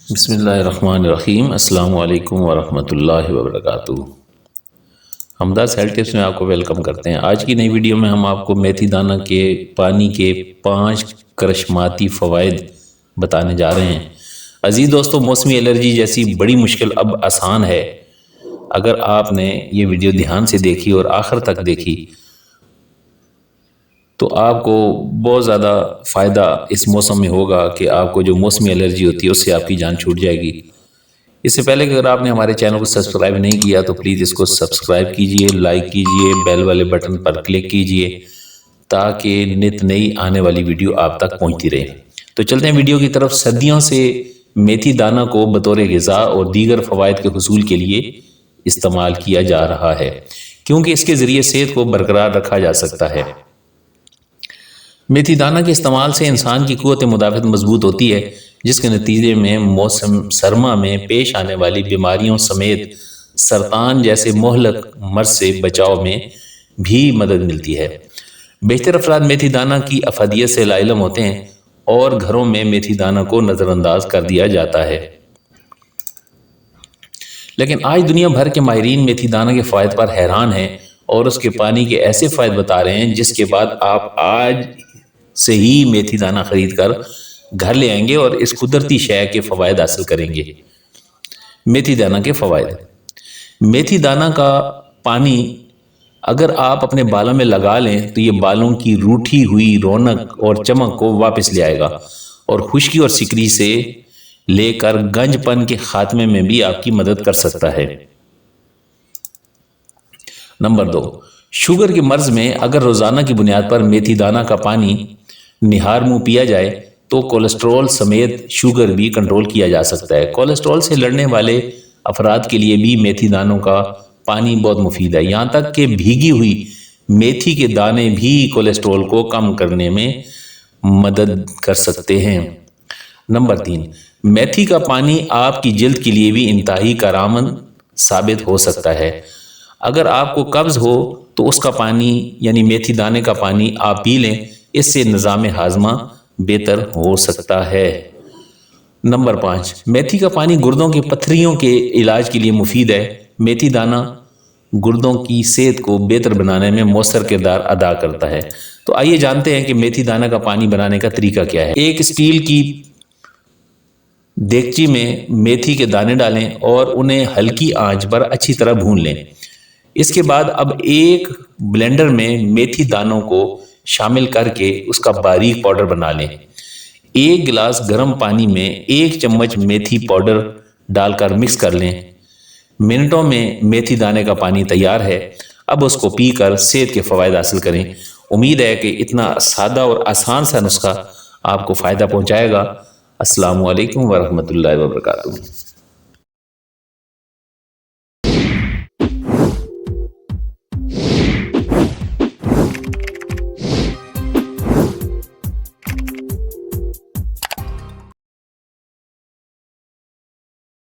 بسم اللہ الرحمن الرحیم۔ السلام علیکم ورحمۃ اللہ وبرکاتہ۔ ہمداس ہیلتھ ٹپس میں آپ کو ویلکم کرتے ہیں۔ آج کی نئی ویڈیو میں ہم آپ کو میتھی دانہ کے پانی کے 5 کرشماتی فوائد بتانے جا رہے ہیں۔ عزیز دوستو، موسمی الرجی جیسی بڑی مشکل اب آسان ہے۔ اگر آپ نے یہ ویڈیو دھیان سے دیکھی اور آخر تک دیکھی تو آپ کو بہت زیادہ فائدہ اس موسم میں ہوگا کہ آپ کو جو موسمی الرجی ہوتی ہے اس سے آپ کی جان چھوٹ جائے گی۔ اس سے پہلے کہ اگر آپ نے ہمارے چینل کو سبسکرائب نہیں کیا تو پلیز اس کو سبسکرائب کیجئے، لائک کیجئے، بیل والے بٹن پر کلک کیجئے تاکہ نت نئی آنے والی ویڈیو آپ تک پہنچتی رہے۔ تو چلتے ہیں ویڈیو کی طرف۔ صدیوں سے میتھی دانہ کو بطور غذا اور دیگر فوائد کے حصول کے لیے استعمال کیا جا رہا ہے، کیونکہ اس کے ذریعے صحت کو برقرار رکھا جا سکتا ہے۔ میتھی دانہ کے استعمال سے انسان کی قوت مدافعت مضبوط ہوتی ہے، جس کے نتیجے میں موسم سرما میں پیش آنے والی بیماریوں سمیت سرطان جیسے مہلک مرض سے بچاؤ میں بھی مدد ملتی ہے۔ بیشتر افراد میتھی دانہ کی افادیت سے لاعلم ہوتے ہیں اور گھروں میں میتھی دانہ کو نظر انداز کر دیا جاتا ہے، لیکن آج دنیا بھر کے ماہرین میتھی دانہ کے فوائد پر حیران ہیں اور اس کے پانی کے ایسے فوائد بتا رہے ہیں جس کے بعد آپ آج سے ہی میتھی دانہ خرید کر گھر لے آئیں گے اور اس قدرتی شے کے فوائد حاصل کریں گے۔ میتھی دانہ کے فوائد۔ میتھی دانہ کا پانی اگر آپ اپنے بالوں میں لگا لیں تو یہ بالوں کی روٹھی ہوئی رونق اور چمک کو واپس لے آئے گا اور خشکی اور سکری سے لے کر گنج پن کے خاتمے میں بھی آپ کی مدد کر سکتا ہے۔ نمبر 2، شوگر کے مرض میں اگر روزانہ کی بنیاد پر میتھی دانہ کا پانی نہار منہ پیا جائے تو کولیسٹرول سمیت شوگر بھی کنٹرول کیا جا سکتا ہے۔ کولیسٹرول سے لڑنے والے افراد کے لیے بھی میتھی دانوں کا پانی بہت مفید ہے، یہاں تک کہ بھیگی ہوئی میتھی کے دانے بھی کولیسٹرول کو کم کرنے میں مدد کر سکتے ہیں۔ نمبر 3، میتھی کا پانی آپ کی جلد کے لیے بھی انتہائی کارآمد ثابت ہو سکتا ہے۔ اگر آپ کو قبض ہو تو اس کا پانی یعنی میتھی دانے کا پانی آپ پی لیں، اس سے نظام ہاضمہ بہتر ہو سکتا ہے۔ نمبر 5، میتھی کا پانی گردوں کے پتھریوں کے علاج کے لیے مفید ہے۔ میتھی دانہ گردوں کی صحت کو بہتر بنانے میں مؤثر کردار ادا کرتا ہے۔ تو آئیے جانتے ہیں کہ میتھی دانہ کا پانی بنانے کا طریقہ کیا ہے۔ ایک اسٹیل کی دیگچی میں میتھی کے دانے ڈالیں اور انہیں ہلکی آنچ پر اچھی طرح بھون لیں۔ اس کے بعد اب ایک بلینڈر میں میتھی دانوں کو شامل کر کے اس کا باریک پاؤڈر بنا لیں۔ ایک گلاس گرم پانی میں 1 چمچ میتھی پاؤڈر ڈال کر مکس کر لیں۔ منٹوں میں میتھی دانے کا پانی تیار ہے۔ اب اس کو پی کر صحت کے فوائد حاصل کریں۔ امید ہے کہ اتنا سادہ اور آسان سا نسخہ آپ کو فائدہ پہنچائے گا۔ السلام علیکم ورحمۃ اللہ وبرکاتہ۔